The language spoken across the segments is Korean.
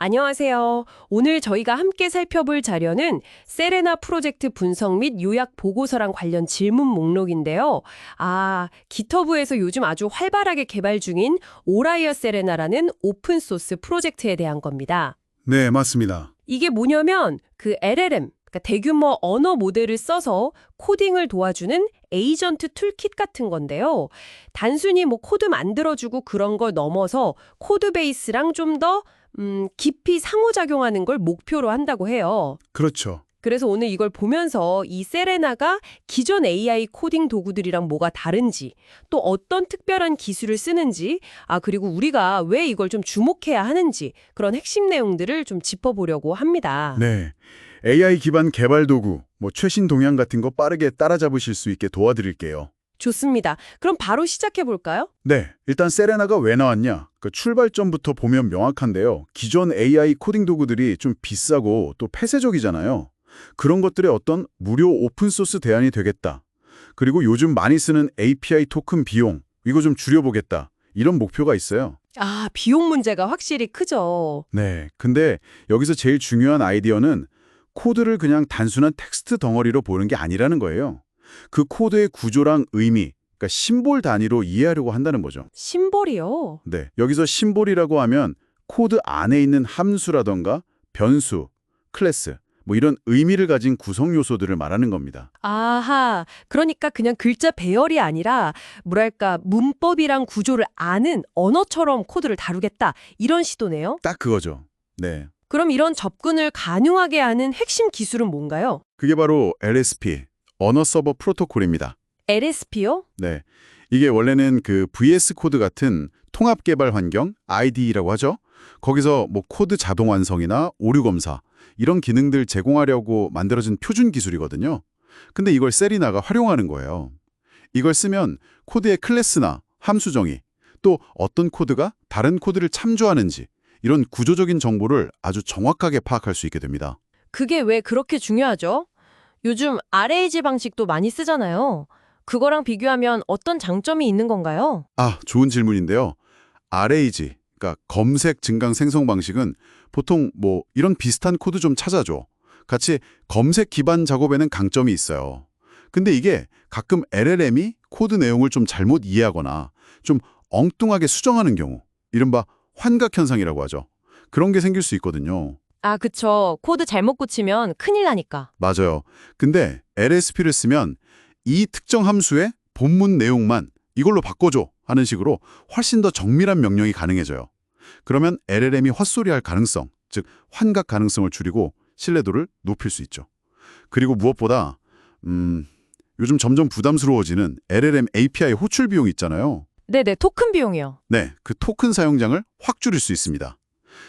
안녕하세요. 오늘 저희가 함께 살펴볼 자료는 세레나 프로젝트 분석 및 요약 보고서랑 관련 질문 목록인데요. 기터브에서 요즘 아주 활발하게 개발 중인 오라이어 세레나라는 오픈소스 프로젝트에 대한 겁니다. 네, 맞습니다. 이게 뭐냐면 그 LLM, 그러니까 대규모 언어 모델을 써서 코딩을 도와주는 에이전트 툴킷 같은 건데요. 단순히 코드 만들어주고 그런 걸 넘어서 코드 베이스랑 좀 더 깊이 상호작용하는 걸 목표로 한다고 해요. 그렇죠. 그래서 오늘 이걸 보면서 이 세레나가 기존 AI 코딩 도구들이랑 뭐가 다른지, 또 어떤 특별한 기술을 쓰는지, 그리고 우리가 왜 이걸 좀 주목해야 하는지 그런 핵심 내용들을 좀 짚어보려고 합니다. 네. AI 기반 개발 도구, 최신 동향 같은 거 빠르게 따라잡으실 수 있게 도와드릴게요. 좋습니다. 그럼 바로 시작해 볼까요? 네, 일단 세레나가 왜 나왔냐? 그 출발점부터 보면 명확한데요. 기존 AI 코딩 도구들이 좀 비싸고 또 폐쇄적이잖아요. 그런 것들의 어떤 무료 오픈소스 대안이 되겠다. 그리고 요즘 많이 쓰는 API 토큰 비용, 이거 좀 줄여보겠다. 이런 목표가 있어요. 비용 문제가 확실히 크죠. 네, 근데 여기서 제일 중요한 아이디어는 코드를 그냥 단순한 텍스트 덩어리로 보는 게 아니라는 거예요. 그 코드의 구조랑 의미, 그러니까 심볼 단위로 이해하려고 한다는 거죠. 심볼이요? 네, 여기서 심볼이라고 하면 코드 안에 있는 함수라던가 변수, 클래스, 이런 의미를 가진 구성 요소들을 말하는 겁니다. 그러니까 그냥 글자 배열이 아니라 뭐랄까 문법이랑 구조를 아는 언어처럼 코드를 다루겠다 이런 시도네요. 딱 그거죠. 네, 그럼 이런 접근을 가능하게 하는 핵심 기술은 뭔가요? 그게 바로 LSP, 언어 서버 프로토콜입니다. LSP요? 네, 이게 원래는 그 VS 코드 같은 통합 개발 환경, IDE라고 하죠. 거기서 코드 자동 완성이나 오류 검사 이런 기능들 제공하려고 만들어진 표준 기술이거든요. 근데 이걸 세리나가 활용하는 거예요. 이걸 쓰면 코드의 클래스나 함수 정의, 또 어떤 코드가 다른 코드를 참조하는지 이런 구조적인 정보를 아주 정확하게 파악할 수 있게 됩니다. 그게 왜 그렇게 중요하죠? 요즘 RAG 방식도 많이 쓰잖아요. 그거랑 비교하면 어떤 장점이 있는 건가요? 좋은 질문인데요. RAG, 그러니까 검색 증강 생성 방식은 보통 이런 비슷한 코드 좀 찾아줘. 같이 검색 기반 작업에는 강점이 있어요. 근데 이게 가끔 LLM이 코드 내용을 좀 잘못 이해하거나 좀 엉뚱하게 수정하는 경우, 이른바 환각 현상이라고 하죠. 그런 게 생길 수 있거든요. 그쵸. 코드 잘못 고치면 큰일 나니까. 맞아요. 근데 LSP를 쓰면 이 특정 함수의 본문 내용만 이걸로 바꿔줘 하는 식으로 훨씬 더 정밀한 명령이 가능해져요. 그러면 LLM이 헛소리할 가능성, 즉 환각 가능성을 줄이고 신뢰도를 높일 수 있죠. 그리고 무엇보다 요즘 점점 부담스러워지는 LLM API 호출 비용 있잖아요. 네네, 토큰 비용이요. 네, 그 토큰 사용량을 확 줄일 수 있습니다.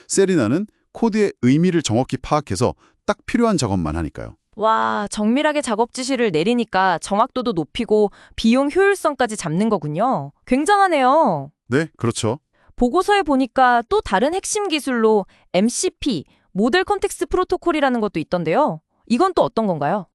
세리나는 코드의 의미를 정확히 파악해서 딱 필요한 작업만 하니까요. 와, 정밀하게 작업 지시를 내리니까 정확도도 높이고 비용 효율성까지 잡는 거군요. 굉장하네요. 네, 그렇죠. 보고서에 보니까 또 다른 핵심 기술로 MCP, 모델 컨텍스트 프로토콜이라는 것도 있던데요. 이건 또 어떤 건가요?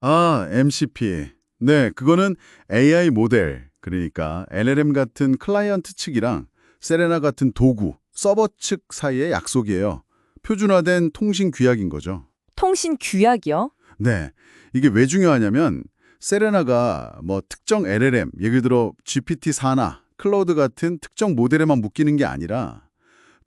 MCP. 네, 그거는 AI 모델, 그러니까 LLM 같은 클라이언트 측이랑 세레나 같은 도구, 서버 측 사이의 약속이에요. 표준화된 통신 규약인 거죠. 통신 규약이요? 네, 이게 왜 중요하냐면 세레나가 특정 LLM, 예를 들어 GPT-4나 클로드 같은 특정 모델에만 묶이는 게 아니라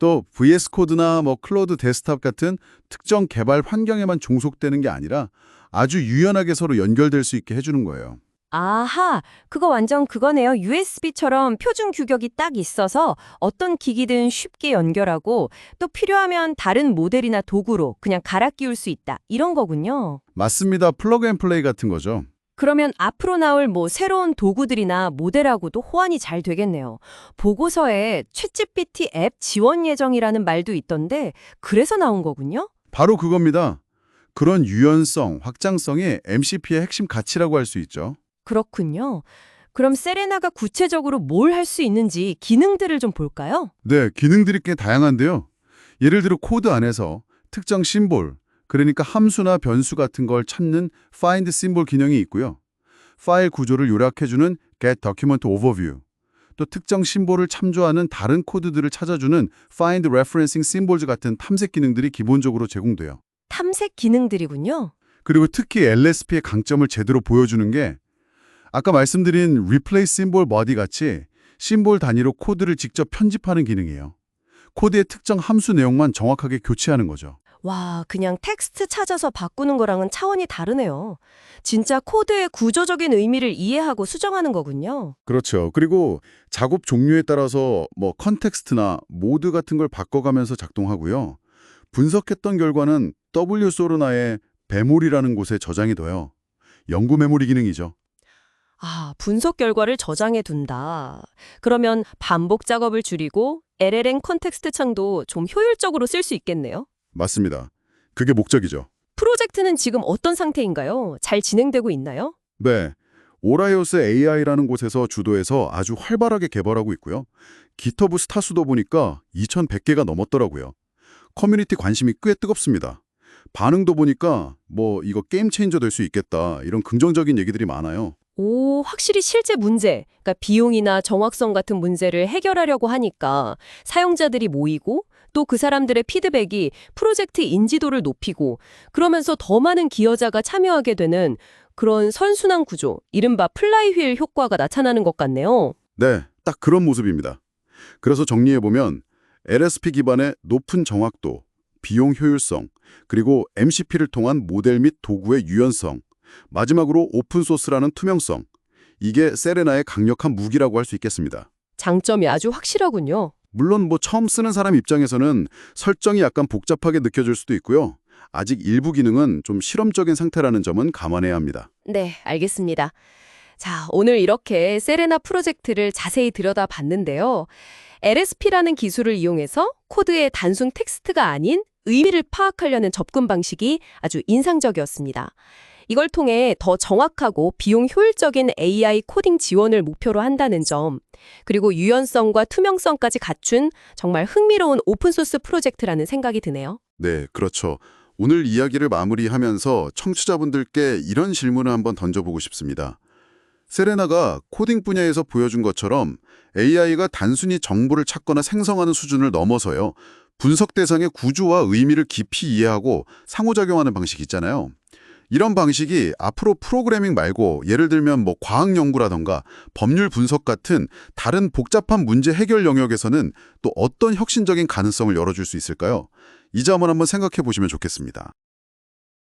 또 VS 코드나 클로드 데스크탑 같은 특정 개발 환경에만 종속되는 게 아니라 아주 유연하게 서로 연결될 수 있게 해주는 거예요. 그거 완전 그거네요. USB처럼 표준 규격이 딱 있어서 어떤 기기든 쉽게 연결하고 또 필요하면 다른 모델이나 도구로 그냥 갈아 끼울 수 있다. 이런 거군요. 맞습니다. 플러그 앤 플레이 같은 거죠. 그러면 앞으로 나올 새로운 도구들이나 모델하고도 호환이 잘 되겠네요. 보고서에 챗GPT 앱 지원 예정이라는 말도 있던데 그래서 나온 거군요? 바로 그겁니다. 그런 유연성, 확장성이 MCP의 핵심 가치라고 할 수 있죠. 그렇군요. 그럼 세레나가 구체적으로 뭘 할 수 있는지 기능들을 좀 볼까요? 네, 기능들이 꽤 다양한데요. 예를 들어 코드 안에서 특정 심볼, 그러니까 함수나 변수 같은 걸 찾는 find symbol 기능이 있고요. 파일 구조를 요약해주는 get document overview, 또 특정 심볼을 참조하는 다른 코드들을 찾아주는 Find Referencing Symbols 같은 탐색 기능들이 기본적으로 제공돼요. 탐색 기능들이군요. 그리고 특히 LSP의 강점을 제대로 보여주는 게 아까 말씀드린 Replace Symbol Body 같이 심볼 단위로 코드를 직접 편집하는 기능이에요. 코드의 특정 함수 내용만 정확하게 교체하는 거죠. 와, 그냥 텍스트 찾아서 바꾸는 거랑은 차원이 다르네요. 진짜 코드의 구조적인 의미를 이해하고 수정하는 거군요. 그렇죠. 그리고 작업 종류에 따라서 컨텍스트나 모드 같은 걸 바꿔가면서 작동하고요. 분석했던 결과는 WSORNA의 배몰이라는 곳에 저장이 돼요. 연구 메모리 기능이죠. 아, 분석 결과를 저장해 둔다. 그러면 반복 작업을 줄이고 LLM 컨텍스트 창도 좀 효율적으로 쓸 수 있겠네요. 맞습니다. 그게 목적이죠. 프로젝트는 지금 어떤 상태인가요? 잘 진행되고 있나요? 네. 오라이오스 AI라는 곳에서 주도해서 아주 활발하게 개발하고 있고요. 기터브 스타 수도 보니까 2,100개가 넘었더라고요. 커뮤니티 관심이 꽤 뜨겁습니다. 반응도 보니까 이거 게임 체인저 될 수 있겠다 이런 긍정적인 얘기들이 많아요. 오, 확실히 실제 문제, 그러니까 비용이나 정확성 같은 문제를 해결하려고 하니까 사용자들이 모이고 또 그 사람들의 피드백이 프로젝트 인지도를 높이고 그러면서 더 많은 기여자가 참여하게 되는 그런 선순환 구조, 이른바 플라이휠 효과가 나타나는 것 같네요. 네, 딱 그런 모습입니다. 그래서 정리해보면 LSP 기반의 높은 정확도, 비용 효율성, 그리고 MCP를 통한 모델 및 도구의 유연성, 마지막으로 오픈소스라는 투명성, 이게 세레나의 강력한 무기라고 할 수 있겠습니다. 장점이 아주 확실하군요. 물론 처음 쓰는 사람 입장에서는 설정이 약간 복잡하게 느껴질 수도 있고요. 아직 일부 기능은 좀 실험적인 상태라는 점은 감안해야 합니다. 네, 알겠습니다. 자, 오늘 이렇게 세레나 프로젝트를 자세히 들여다봤는데요. LSP라는 기술을 이용해서 코드의 단순 텍스트가 아닌 의미를 파악하려는 접근 방식이 아주 인상적이었습니다. 이걸 통해 더 정확하고 비용 효율적인 AI 코딩 지원을 목표로 한다는 점, 그리고 유연성과 투명성까지 갖춘 정말 흥미로운 오픈소스 프로젝트라는 생각이 드네요. 네, 그렇죠. 오늘 이야기를 마무리하면서 청취자분들께 이런 질문을 한번 던져보고 싶습니다. 세레나가 코딩 분야에서 보여준 것처럼 AI가 단순히 정보를 찾거나 생성하는 수준을 넘어서요. 분석 대상의 구조와 의미를 깊이 이해하고 상호작용하는 방식이 있잖아요. 이런 방식이 앞으로 프로그래밍 말고 예를 들면 과학 연구라던가 법률 분석 같은 다른 복잡한 문제 해결 영역에서는 또 어떤 혁신적인 가능성을 열어줄 수 있을까요? 이 점을 한번 생각해 보시면 좋겠습니다.